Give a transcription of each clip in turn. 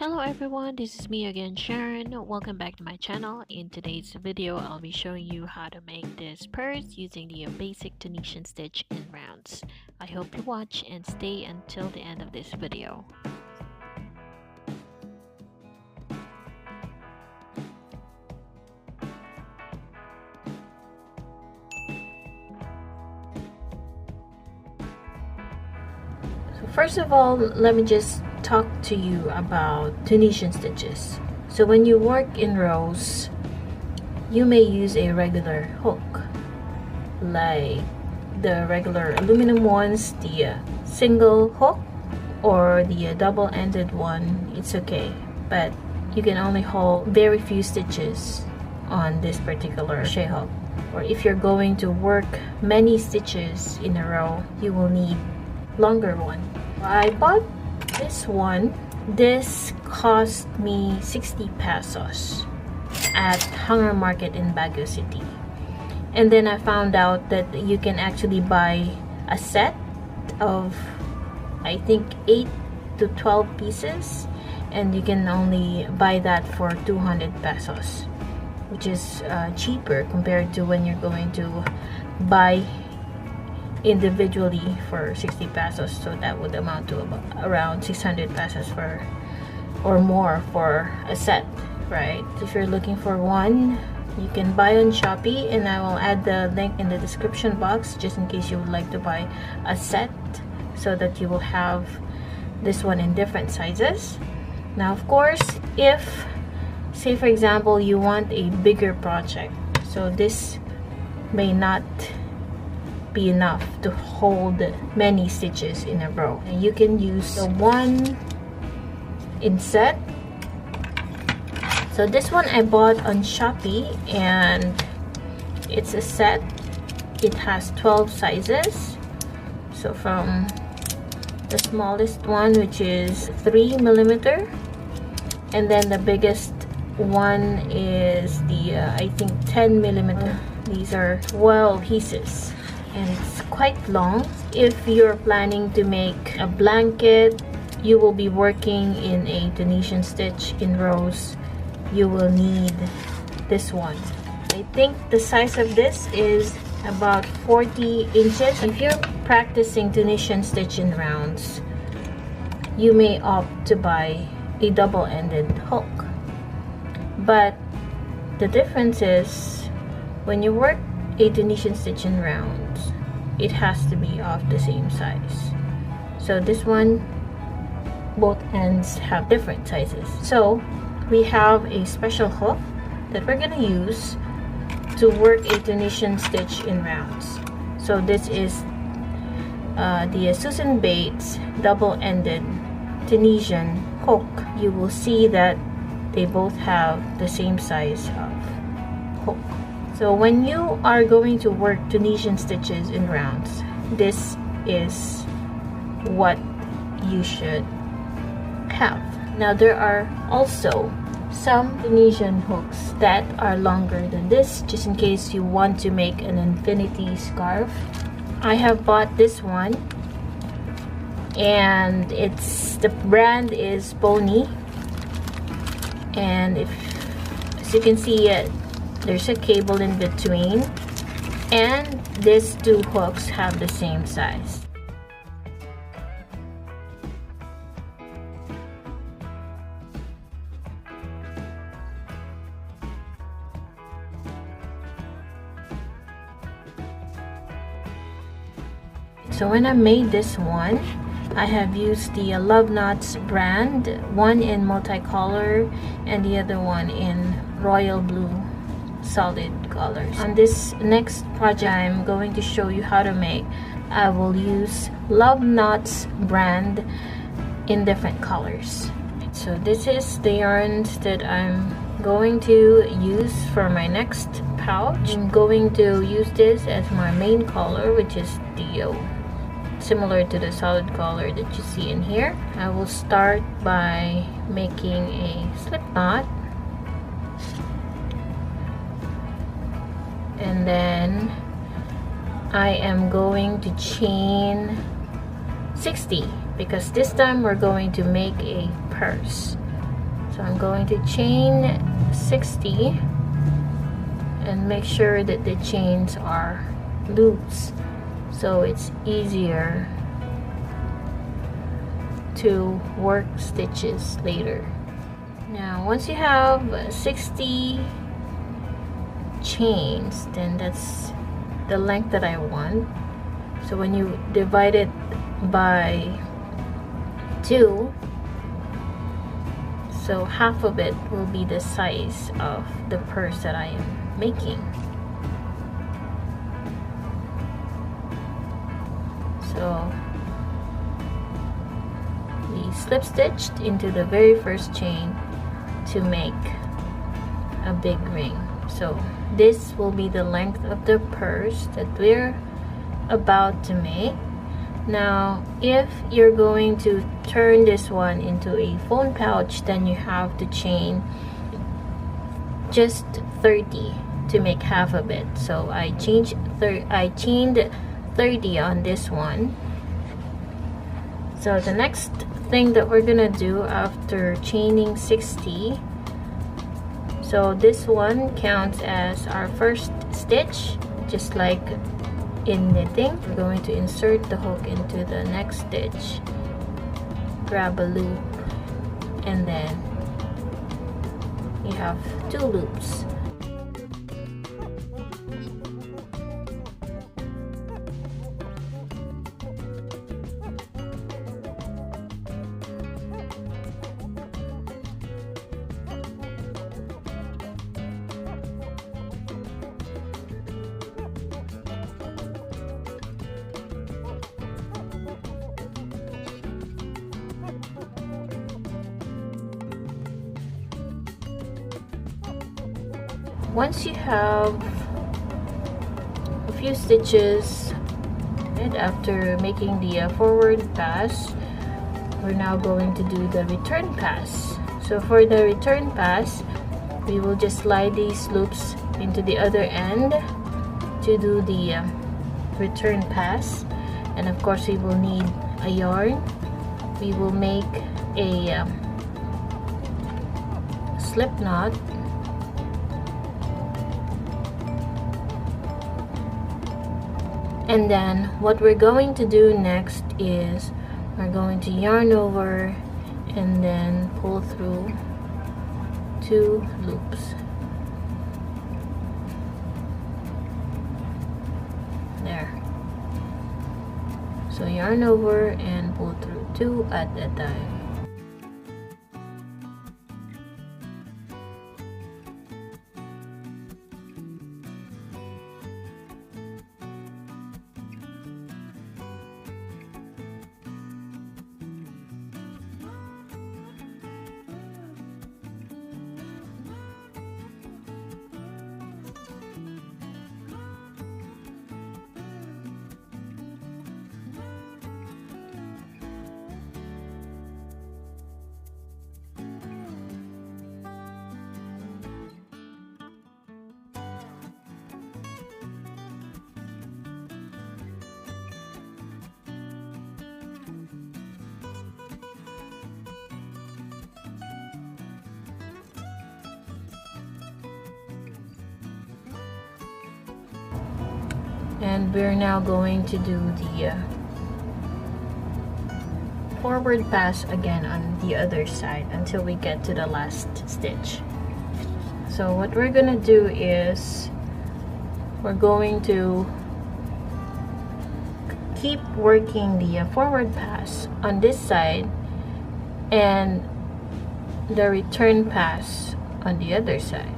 Hello everyone, this is me again, Sharon. Welcome back to my channel. In today's video, I'll be showing you how to make this purse using the Basic Tunisian Stitch in rounds. I hope you watch and stay until the end of this video. First of all, let me just talk to you about Tunisian stitches. So when you work in rows, you may use a regular hook, like the regular aluminum ones, the single hook, or the double-ended one. It's okay, but you can only hold very few stitches on this particular crochet hook. Or if you're going to work many stitches in a row, you will need longer one. I bought this one. This cost me 60 pesos at Hunger Market in Baguio City. And then I found out that you can actually buy a set of, I think, 8 to 12 pieces, and you can only buy that for 200 pesos, which is cheaper compared to when you're going to buy individually for 60 pesos. So that would amount to about around 600 pesos for or more for a set, right? If you're looking for one, you can buy on Shopee, and I will add the link in the description box just in case you would like to buy a set so that you will have this one in different sizes. Now of course, if say for example you want a bigger project, so this may not be enough to hold many stitches in a row, and you can use the one in set. So this one I bought on Shopee, and it's a set. It has 12 sizes, so from the smallest one, which is 3mm, and then the biggest one is the I think 10mm. These are 12 pieces, and it's quite long. If you're planning to make a blanket, you will be working in a Tunisian stitch in rows, you will need this one. I think the size of this is about 40 inches. If you're practicing Tunisian stitch in rounds, you may opt to buy a double-ended hook, but the difference is when you work a Tunisian stitch in rounds, it has to be of the same size. So this one, both ends have different sizes. So we have a special hook that we're gonna use to work a Tunisian stitch in rounds. So this is the Susan Bates double-ended Tunisian hook. You will see that they both have the same size of hook. So when you are going to work Tunisian stitches in rounds, this is what you should have. Now there are also some Tunisian hooks that are longer than this, just in case you want to make an infinity scarf. I have bought this one, and the brand is Pony, and as you can see, there's a cable in between, and these two hooks have the same size. So when I made this one, I have used the Love Knots brand, one in multicolored and the other one in royal blue solid colors. On this next project I'm going to show you how to make, I will use Love Knots brand in different colors. So this is the yarns that I'm going to use for my next pouch. I'm going to use this as my main color, which is the similar to the solid color that you see in here. I will start by making a slip knot, and then I am going to chain 60 because this time we're going to make a purse. So I'm going to chain 60 and make sure that the chains are loops, so it's easier to work stitches later. Now once you have 60 chains, then that's the length that I want. So when you divide it by 2, so half of it will be the size of the purse that I am making. So we slip stitched into the very first chain to make a big ring. So this will be the length of the purse that we're about to make. Now if you're going to turn this one into a phone pouch, then you have to chain just 30 to make half of it. So I chained 30 on this one. So the next thing that we're gonna do after chaining 60, so this one counts as our first stitch, just like in knitting. We're going to insert the hook into the next stitch, grab a loop, and then you have 2 loops. Once you have a few stitches and after making the forward pass, we're now going to do the return pass. So for the return pass, we will just slide these loops into the other end to do the return pass. And of course we will need a yarn. We will make a slip knot, and then what we're going to do next is we're going to yarn over and then pull through 2 loops. There. So yarn over and pull through 2 at a time. And we're now going to do the forward pass again on the other side until we get to the last stitch. So what we're gonna do is we're going to keep working the forward pass on this side and the return pass on the other side.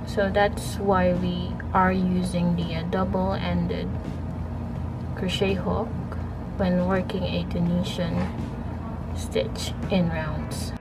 So that's why we are using the double-ended crochet hook when working a Tunisian stitch in rounds.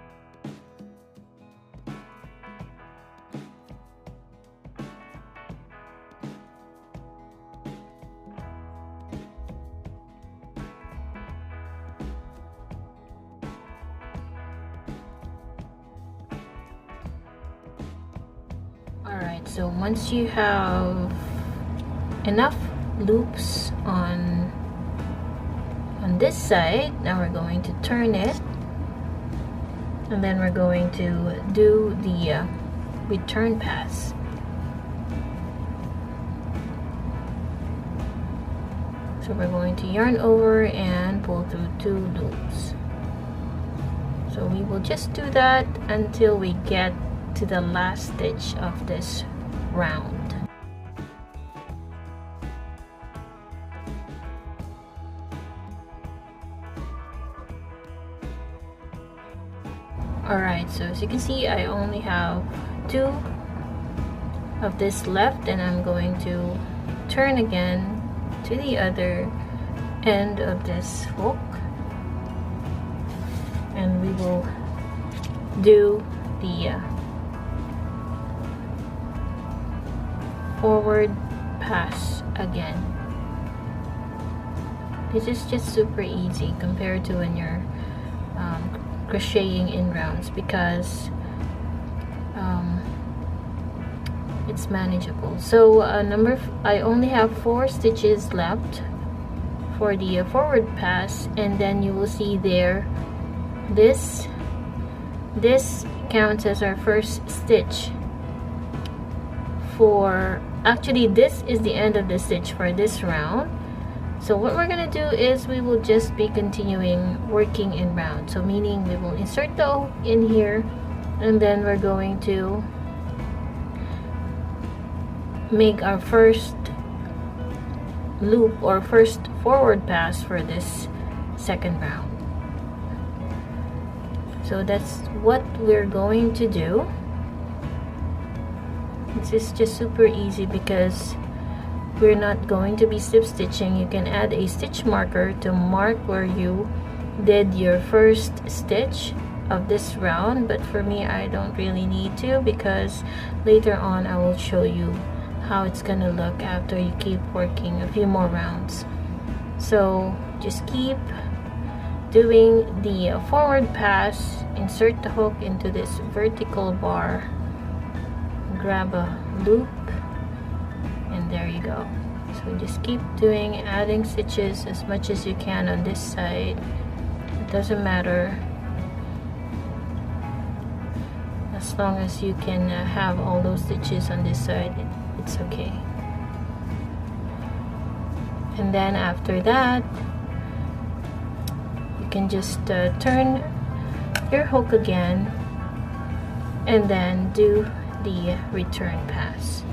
Alright, so once you have enough loops on this side, now we're going to turn it and then we're going to do the return pass. So we're going to yarn over and pull through 2 loops. So we will just do that until we get to the last stitch of this round. Alright, so as you can see, I only have 2 of this left, and I'm going to turn again to the other end of this hook, and we will do the forward pass again. This is just super easy compared to when you're crocheting in rounds, because it's manageable. So I only have 4 stitches left for the forward pass, and then you will see there this counts as our first stitch. For actually, this is the end of the stitch for this round. So what we're gonna do is we will just be continuing working in round. So meaning we will insert the hook in here, and then we're going to make our first loop or first forward pass for this second round. So that's what we're going to do. This is just super easy because we're not going to be slip stitching. You can add a stitch marker to mark where you did your first stitch of this round, but for me, I don't really need to, because later on I will show you how it's gonna look after you keep working a few more rounds. So just keep doing the forward pass, insert the hook into this vertical bar, grab a loop, and there you go. So just keep doing, adding stitches as much as you can on this side. It doesn't matter, as long as you can have all those stitches on this side, it's okay. And then after that, you can just turn your hook again and then do the return pass.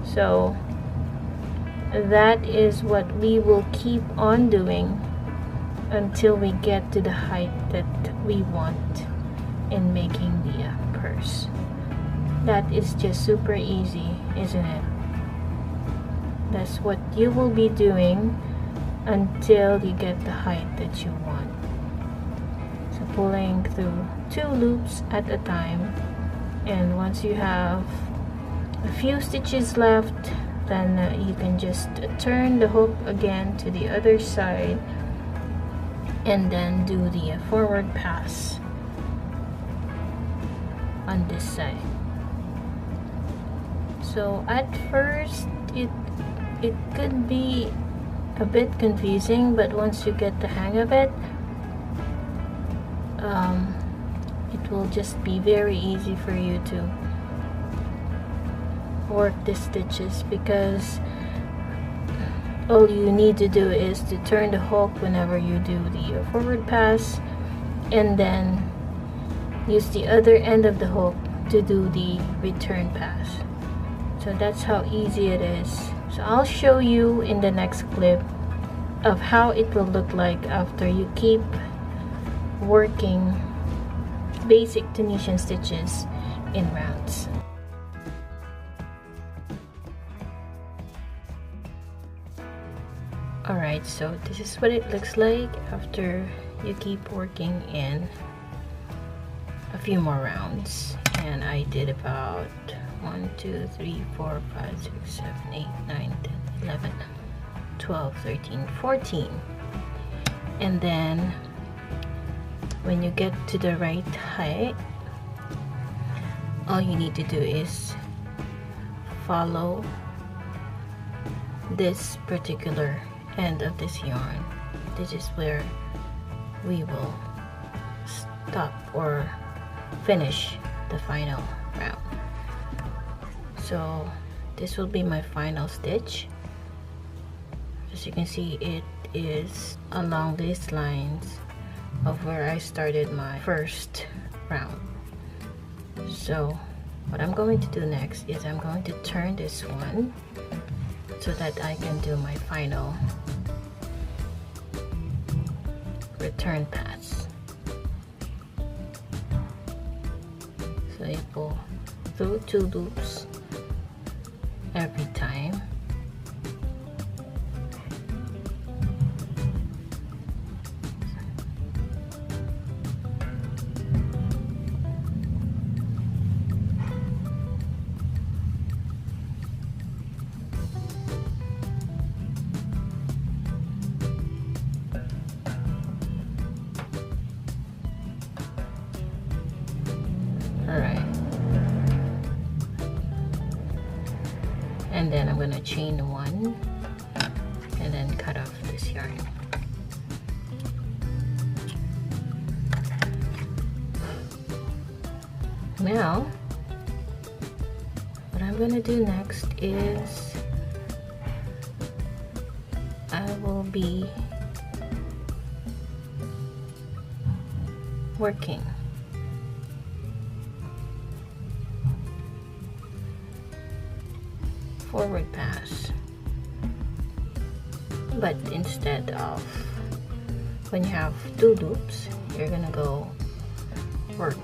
So that is what we will keep on doing until we get to the height that we want in making the purse. That is just super easy, isn't it? That's what you will be doing until you get the height that you want. So pulling through 2 loops at a time, and once you have a few stitches left, then you can just turn the hook again to the other side and then do the forward pass on this side. So at first it could be a bit confusing, but once you get the hang of it, it will just be very easy for you to work the stitches, because all you need to do is to turn the hook whenever you do the forward pass, and then use the other end of the hook to do the return pass. So that's how easy it is. So I'll show you in the next clip of how it will look like after you keep working basic Tunisian stitches in rounds. Alright, so this is what it looks like after you keep working in a few more rounds. And I did about 1, 2, 3, 4, 5, 6, 7, 8, 9, 10, 11, 12, 13, 14. And then when you get to the right height, all you need to do is follow this particular end of this yarn. This is where we will top or finish the final round. So this will be my final stitch. As you can see, it is along these lines of where I started my first round. So what I'm going to do next is I'm going to turn this one so that I can do my final return pass. So you pull through 2 loops every time. And then I'm going to chain 1 and then cut off this yarn. Now what I'm going to do next is I will be working forward pass, but instead of when you have 2 loops, you're gonna go work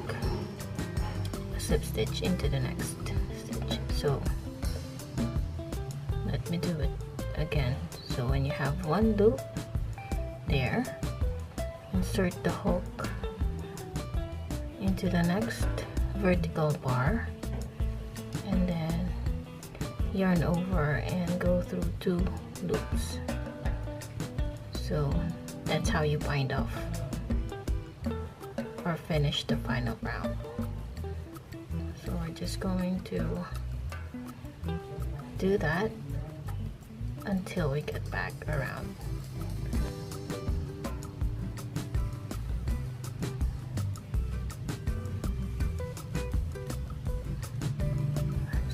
a slip stitch into the next stitch. So let me do it again. So when you have 1 loop there, insert the hook into the next vertical bar and then yarn over and go through 2 loops. So that's how you bind off or finish the final round. So we're just going to do that until we get back around.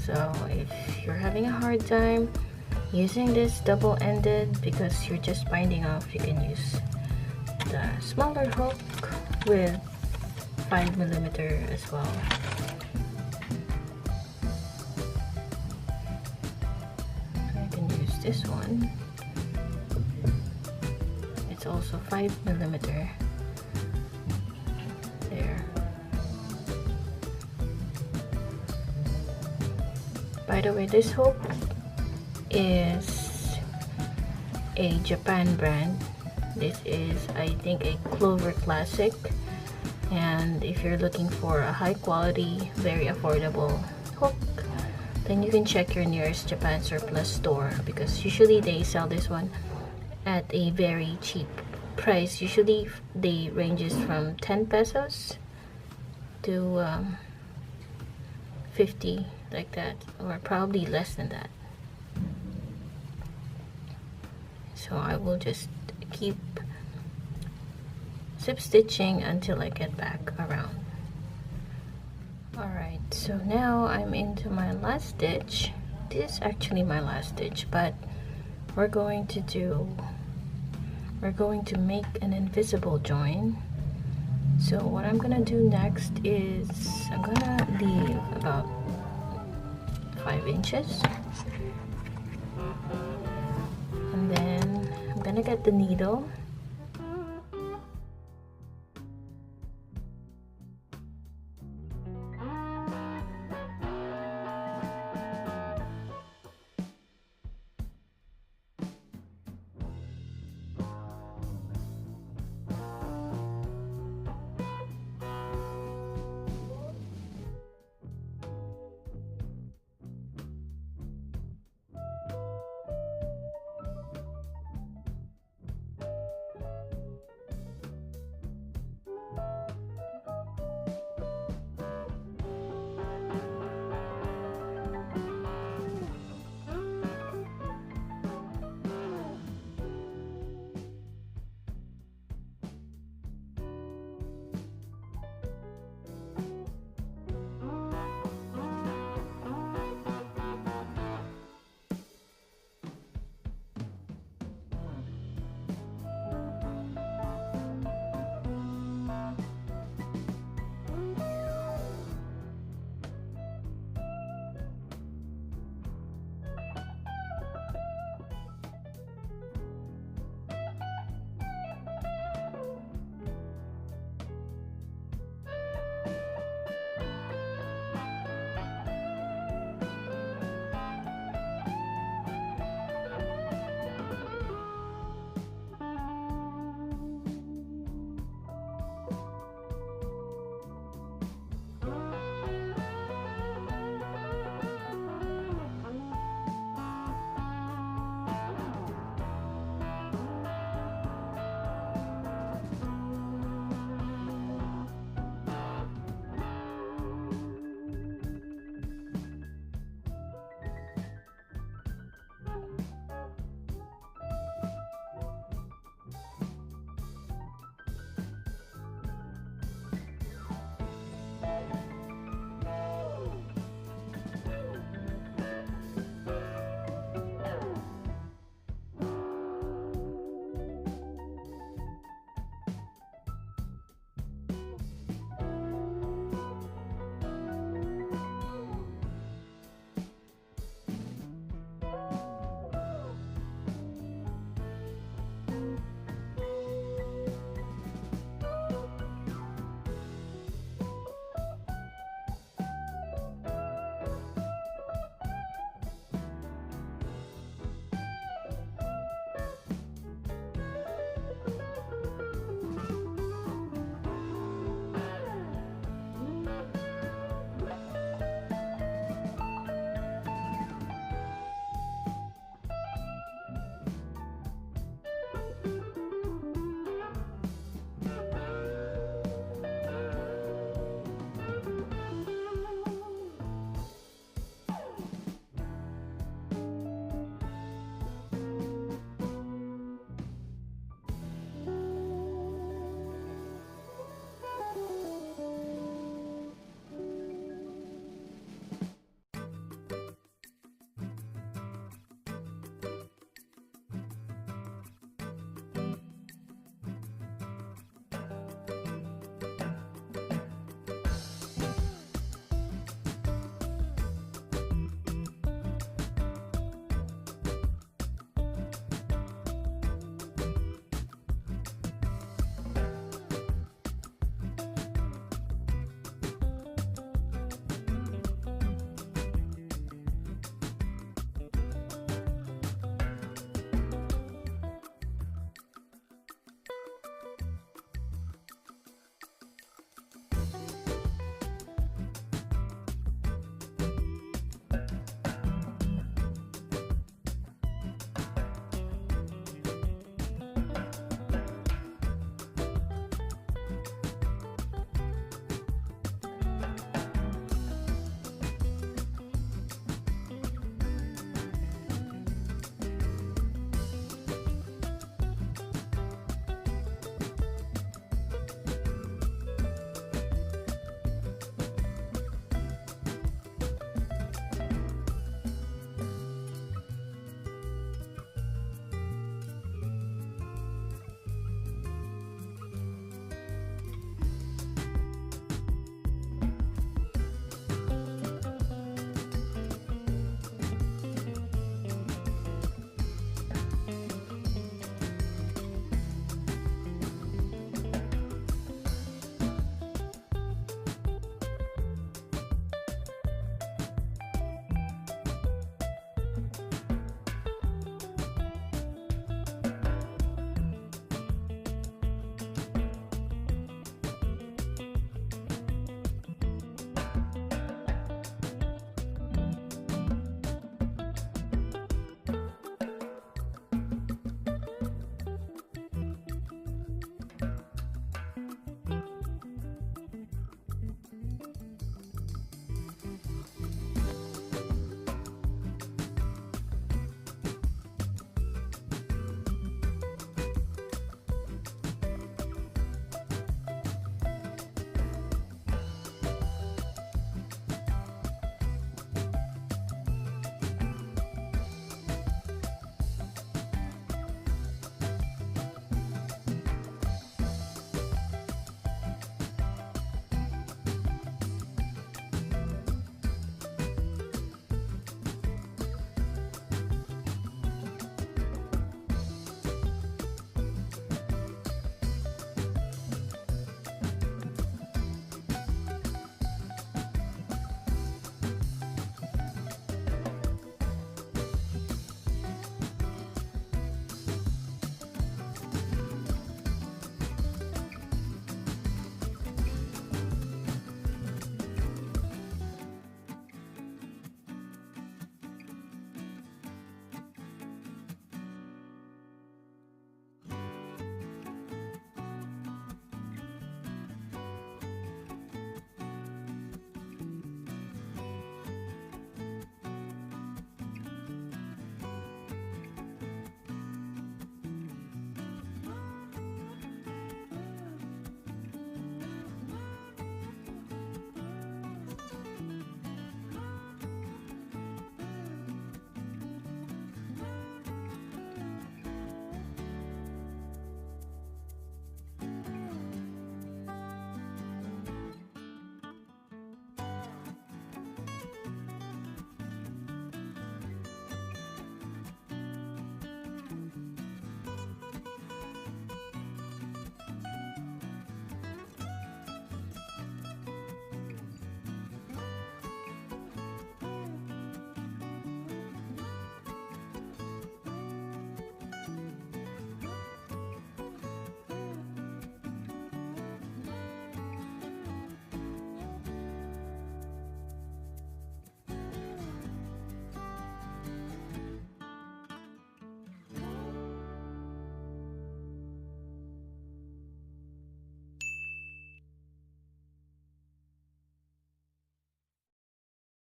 So if you're having a hard time using this double-ended because you're just binding off, you can use the smaller hook with 5mm as well. I can use this one. It's also 5mm there. By the way, this hook is a Japan brand. This is, I think, a Clover Classic, and if you're looking for a high quality, very affordable hook, then you can check your nearest Japan surplus store, because usually they sell this one at a very cheap price. Usually they ranges from 10 pesos to 50, like that, or probably less than that. So I will just keep slip stitching until I get back around. Alright, so now I'm into my last stitch. This is actually my last stitch, but we're going to make an invisible join. So what I'm gonna do next is I'm gonna leave about 5 inches, and then I'm gonna get the needle